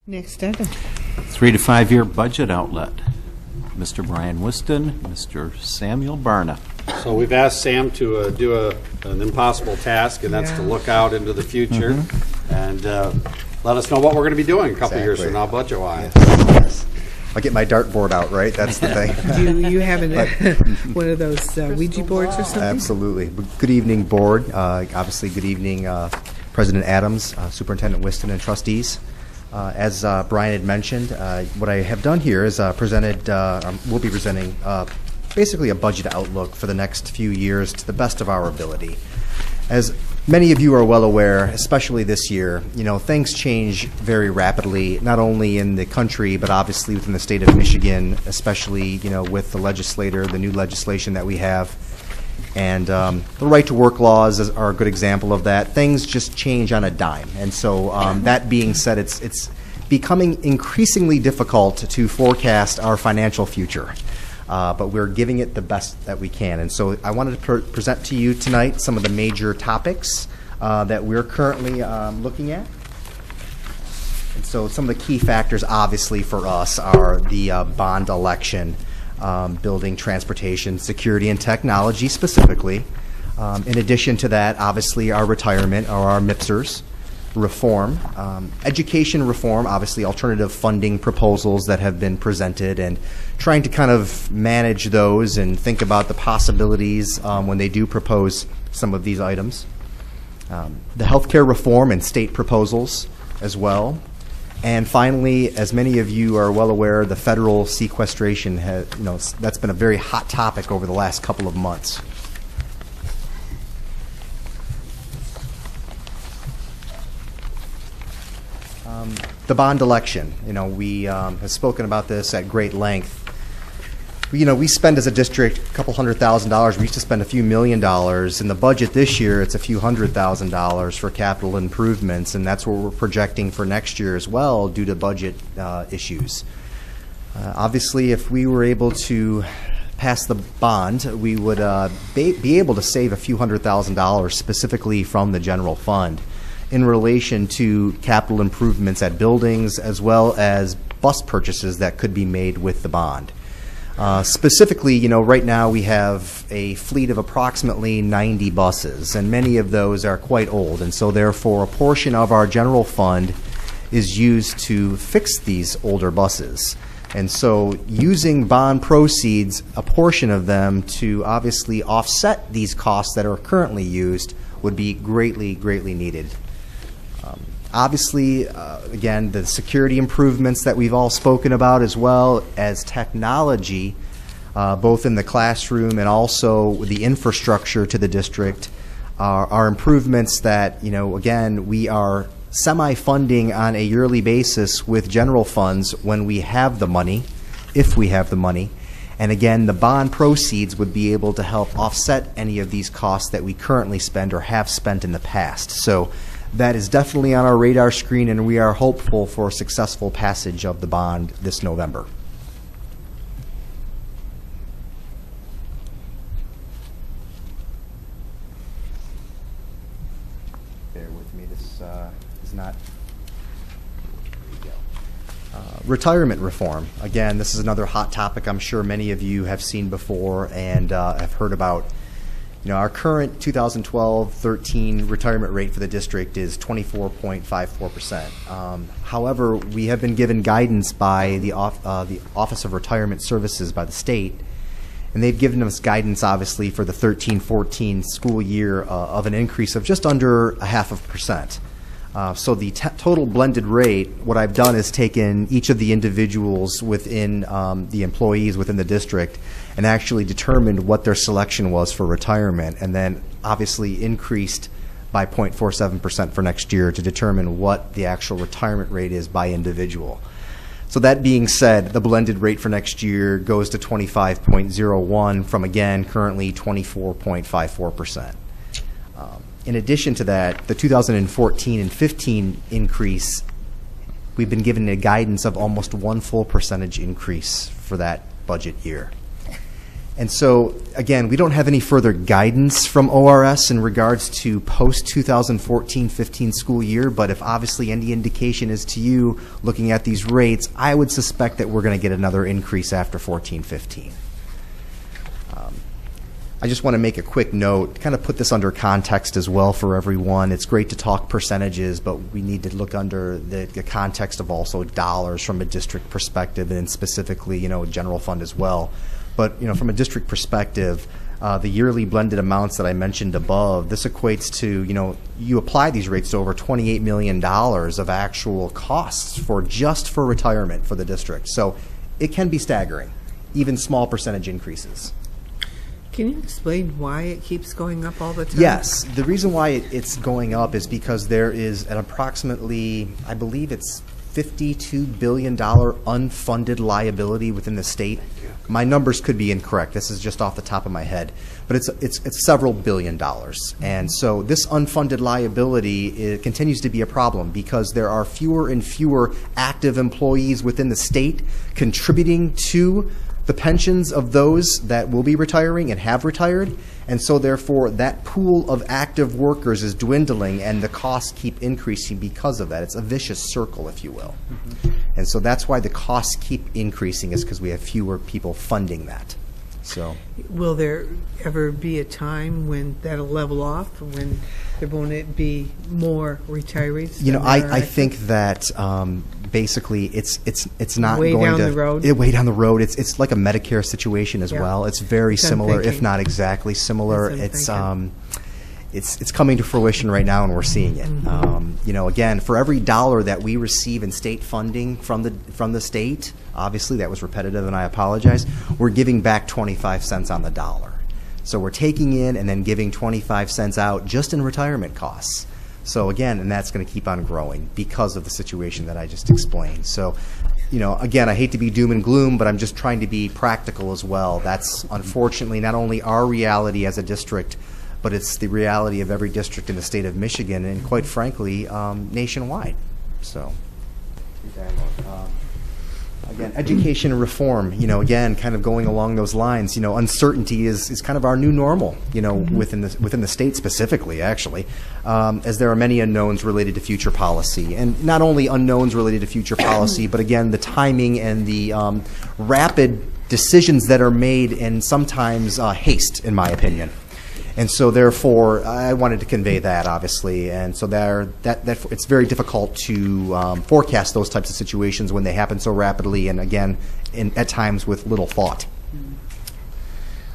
Next item. 3 to 5 year budget outlet. Mr. Brian Whiston, Mr. Samuel Barna. So we've asked Sam to do an impossible task, and that's to look out into the future and let us know what we're going to be doing a couple of years from now, budget-wise. Yes. I'll get my dartboard out, right? That's the thing. Do you have one of those Ouija boards or something? Absolutely. Good evening, board. Obviously, good evening, President Adams, Superintendent Whiston, and trustees. As Brian had mentioned, what I have done here is we'll be presenting basically a budget outlook for the next few years to the best of our ability. As many of you are well aware, especially this year, things change very rapidly, not only in the country, but obviously within the state of Michigan, especially, with the new legislation that we have. And the right to work laws are a good example of that. Things just change on a dime. And so that being said, it's becoming increasingly difficult to forecast our financial future. But we're giving it the best that we can. And so I wanted to present to you tonight some of the major topics that we're currently looking at. And so some of the key factors, obviously, for us are the bond election, building, transportation, security, and technology specifically. In addition to that, obviously, our retirement or our MIPSers, reform, education reform, obviously alternative funding proposals that have been presented, and trying to kind of manage those and think about the possibilities when they do propose some of these items. The healthcare reform and state proposals as well. And finally, as many of you are well aware, the federal sequestration that's been a very hot topic over the last couple of months. The bond election, we have spoken about this at great length. We spend as a district a couple $100,000. We used to spend a few $1 million. In the budget this year, it's a few $100,000 for capital improvements, and that's what we're projecting for next year as well due to budget issues. Obviously, if we were able to pass the bond, we would be able to save a few $100,000 specifically from the general fund in relation to capital improvements at buildings as well as bus purchases that could be made with the bond. Specifically, right now we have a fleet of approximately 90 buses, and many of those are quite old, and so therefore a portion of our general fund is used to fix these older buses. And so using bond proceeds, a portion of them to obviously offset these costs that are currently used would be greatly, greatly needed. Obviously, again, the security improvements that we've all spoken about, as well as technology, both in the classroom and also the infrastructure to the district, are improvements that, again, we are semi-funding on a yearly basis with general funds when we have the money, if we have the money. And again, the bond proceeds would be able to help offset any of these costs that we currently spend or have spent in the past. So that is definitely on our radar screen, and we are hopeful for successful passage of the bond this November. Bear with me, this is not... There you go. Retirement reform. Again, this is another hot topic I'm sure many of you have seen before and have heard about. Our current 2012-13 retirement rate for the district is 24.54%. However, we have been given guidance by the Office of Retirement Services by the state, and they've given us guidance, obviously, for the 13-14 school year of an increase of just under 0.5%. So the total blended rate, what I've done is taken each of the individuals within the employees within the district and actually determined what their selection was for retirement, and then obviously increased by 0.47% for next year to determine what the actual retirement rate is by individual. So that being said, the blended rate for next year goes to 25.01 from, again, currently 24.54%. In addition to that, the 2014 and 15 increase, we've been given a guidance of almost 1 full percentage increase for that budget year. And so, again, we don't have any further guidance from ORS in regards to post-2014-15 school year, but if obviously any indication is to you looking at these rates, I would suspect that we're going to get another increase after 14-15. I just want to make a quick note, kind of put this under context as well for everyone. It's great to talk percentages, but we need to look under the context of also dollars from a district perspective, and specifically, general fund as well. But, from a district perspective, the yearly blended amounts that I mentioned above, this equates to, you apply these rates to over $28 million of actual costs for retirement for the district. So it can be staggering, even small percentage increases. Can you explain why it keeps going up all the time? Yes. The reason why it's going up is because there is an approximately, I believe it's $52 billion unfunded liability within the state. My numbers could be incorrect. This is just off the top of my head. But it's several billion dollars. And so this unfunded liability continues to be a problem because there are fewer and fewer active employees within the state contributing to the pensions of those that will be retiring and have retired. And so therefore that pool of active workers is dwindling and the costs keep increasing because of that. It's a vicious circle, if you will. And so that's why the costs keep increasing, is because we have fewer people funding that. So, will there ever be a time when that'll level off, when there won't be more retirees? I think that basically it's not way going down to the road. Way down the road. It's like a Medicare situation as well. It's very similar, if not exactly similar. It's coming to fruition right now, and we're seeing it. Again, for every dollar that we receive in state funding from the state, obviously that was repetitive, and I apologize. We're giving back 25 cents on the dollar. So we're taking in and then giving 25 cents out just in retirement costs. So again, and that's going to keep on growing because of the situation that I just explained. So, again, I hate to be doom and gloom, but I'm just trying to be practical as well. That's unfortunately not only our reality as a district, but it's the reality of every district in the state of Michigan, and quite frankly, nationwide. So, again, education and reform, again, kind of going along those lines, uncertainty is kind of our new normal, within the state specifically, actually, as there are many unknowns related to future policy. And not only unknowns related to future policy, but again, the timing and the rapid decisions that are made, and sometimes haste, in my opinion. And so, therefore, I wanted to convey that, obviously, and so that it's very difficult to forecast those types of situations when they happen so rapidly, and again, at times with little thought.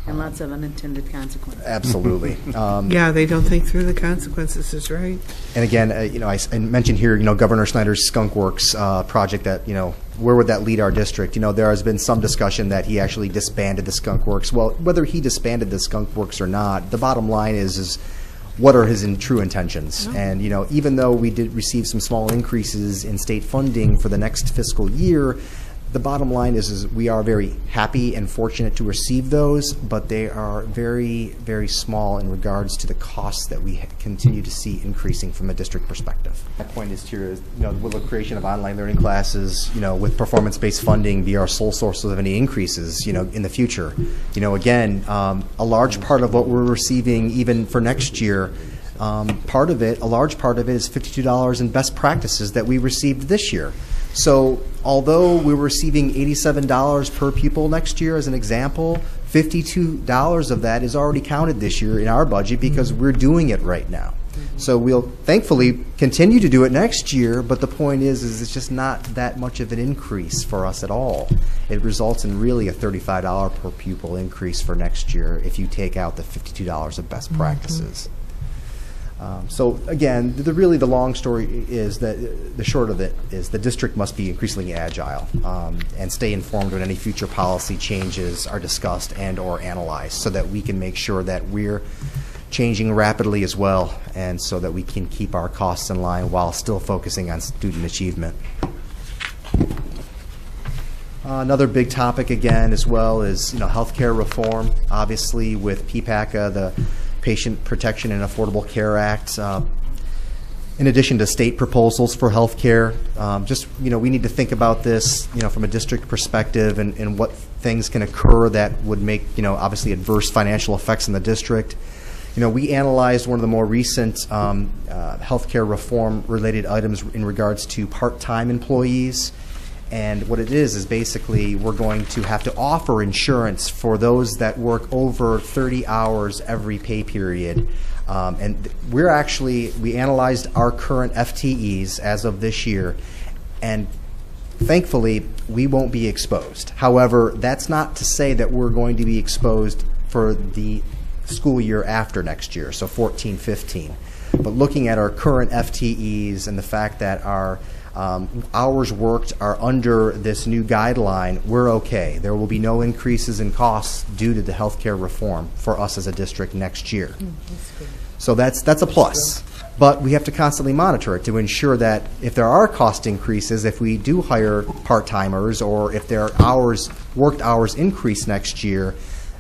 And lots of unintended consequences. Absolutely. Yeah, they don't think through the consequences, is right. And again, I mentioned here, Governor Snyder's Skunk Works project that, where would that lead our district? There has been some discussion that he actually disbanded the Skunk Works. Well, whether he disbanded the Skunk Works or not, the bottom line is what are his true intentions? Oh. And, even though we did receive some small increases in state funding for the next fiscal year, the bottom line is we are very happy and fortunate to receive those, but they are very, very small in regards to the costs that we continue to see increasing from a district perspective. My point is here, will the creation of online learning classes, with performance-based funding be our sole source of any increases, in the future? Again, a large part of what we're receiving even for next year, a large part of it is $52 in best practices that we received this year. So although we're receiving $87 per pupil next year as an example, $52 of that is already counted this year in our budget because we're doing it right now. So we'll thankfully continue to do it next year, but the point is it's just not that much of an increase for us at all. It results in really a $35 per pupil increase for next year if you take out the $52 of best practices. So again, really the long story is that the short of it is the district must be increasingly agile and stay informed when any future policy changes are discussed and or analyzed so that we can make sure that we're changing rapidly as well, and so that we can keep our costs in line while still focusing on student achievement. Another big topic again as well is healthcare reform. Obviously with PPACA, the Patient Protection and Affordable Care Act, in addition to state proposals for healthcare. Just, we need to think about this, from a district perspective and what things can occur that would make, obviously adverse financial effects in the district. We analyzed one of the more recent healthcare reform-related items in regards to part-time employees. And what it is basically we're going to have to offer insurance for those that work over 30 hours every pay period. And we analyzed our current FTEs as of this year, and thankfully, we won't be exposed. However, that's not to say that we're going to be exposed for the school year after next year, so 14-15. But looking at our current FTEs and the fact that our hours worked are under this new guideline, we're okay. There will be no increases in costs due to the healthcare reform for us as a district next year. So that's a plus. But we have to constantly monitor it to ensure that if there are cost increases, if we do hire part-timers, or if their worked hours increase next year,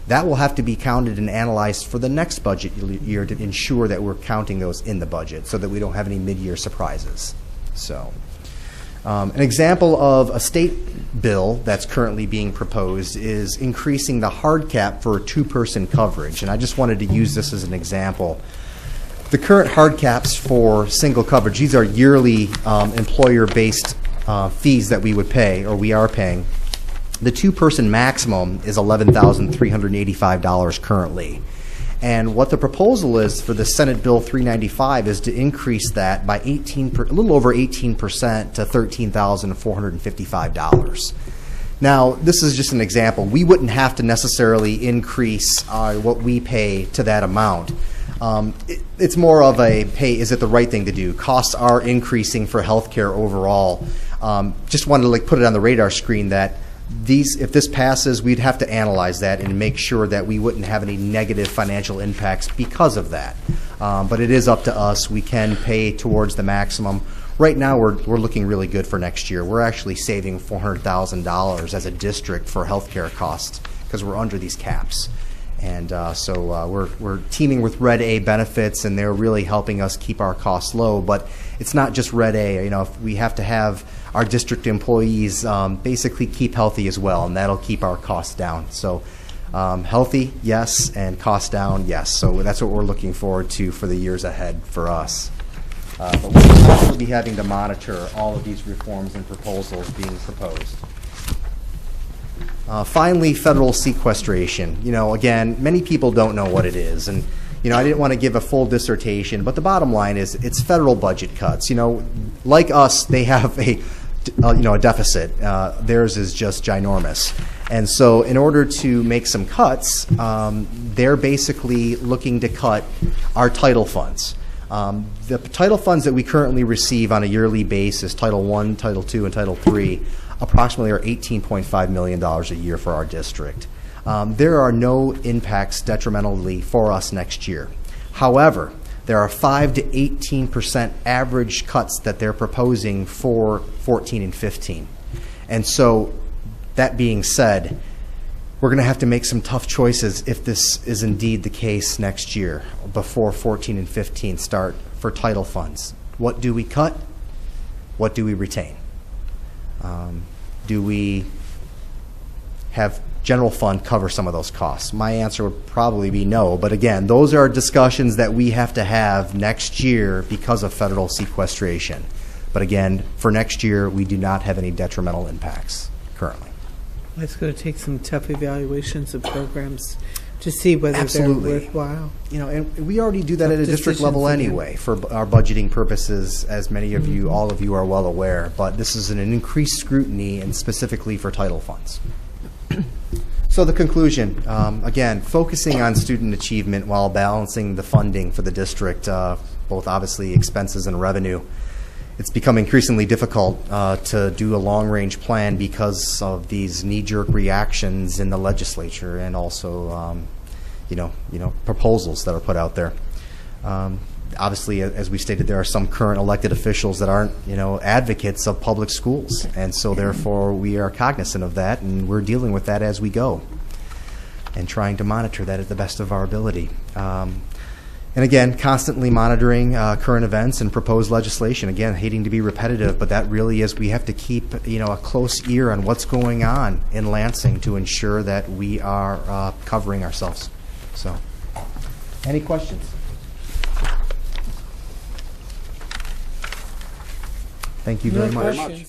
that will have to be counted and analyzed for the next budget year to ensure that we're counting those in the budget so that we don't have any mid-year surprises. So, an example of a state bill that's currently being proposed is increasing the hard cap for two-person coverage. And I just wanted to use this as an example. The current hard caps for single coverage, these are yearly employer-based fees that we would pay, or we are paying. The two-person maximum is $11,385 currently. And what the proposal is for the Senate Bill 395 is to increase that by a little over 18% to $13,455. Now, this is just an example. We wouldn't have to necessarily increase what we pay to that amount. It's more of a, hey, is it the right thing to do? Costs are increasing for healthcare overall. Just wanted to put it on the radar screen that if this passes, we'd have to analyze that and make sure that we wouldn't have any negative financial impacts because of that. But it is up to us. We can pay towards the maximum. Right now, we're looking really good for next year. We're actually saving $400,000 as a district for healthcare costs because we're under these caps. And so we're teaming with Red A Benefits, and they're really helping us keep our costs low. But it's not just Red A. If we have to have our district employees basically keep healthy as well, and that'll keep our costs down. So healthy, yes, and cost down, yes. So that's what we're looking forward to for the years ahead for us. But we'll also be having to monitor all of these reforms and proposals being proposed. Finally, federal sequestration. Again, many people don't know what it is, and I didn't want to give a full dissertation, but the bottom line is it's federal budget cuts. Like us, they have a deficit. Theirs is just ginormous, and so in order to make some cuts, they're basically looking to cut our title funds. The title funds that we currently receive on a yearly basis, Title I, Title II, and Title III, approximately are $18.5 million a year for our district. There are no impacts detrimentally for us next year. However, there are 5 to 18% average cuts that they're proposing for 14 and 15. And so, that being said, we're going to have to make some tough choices if this is indeed the case next year, before 14 and 15 start for title funds. What do we cut? What do we retain? Do we have general fund cover some of those costs? My answer would probably be no. But again, those are discussions that we have to have next year because of federal sequestration. But again, for next year, we do not have any detrimental impacts currently. It's going to take some tough evaluations of programs to see whether Absolutely. they're worthwhile. And we already do that at a district level anyway for our budgeting purposes, as many of you, all of you are well aware. But this is an increased scrutiny, and specifically for title funds. So the conclusion, again, focusing on student achievement while balancing the funding for the district, both obviously expenses and revenue. It's become increasingly difficult to do a long-range plan because of these knee-jerk reactions in the legislature, and also, proposals that are put out there. Obviously, as we stated, there are some current elected officials that aren't, advocates of public schools, and so therefore we are cognizant of that, and we're dealing with that as we go, and trying to monitor that at the best of our ability. And again, constantly monitoring current events and proposed legislation. Again, hating to be repetitive, but that really is, we have to keep a close ear on what's going on in Lansing to ensure that we are covering ourselves. So, any questions? Thank you very No much. questions.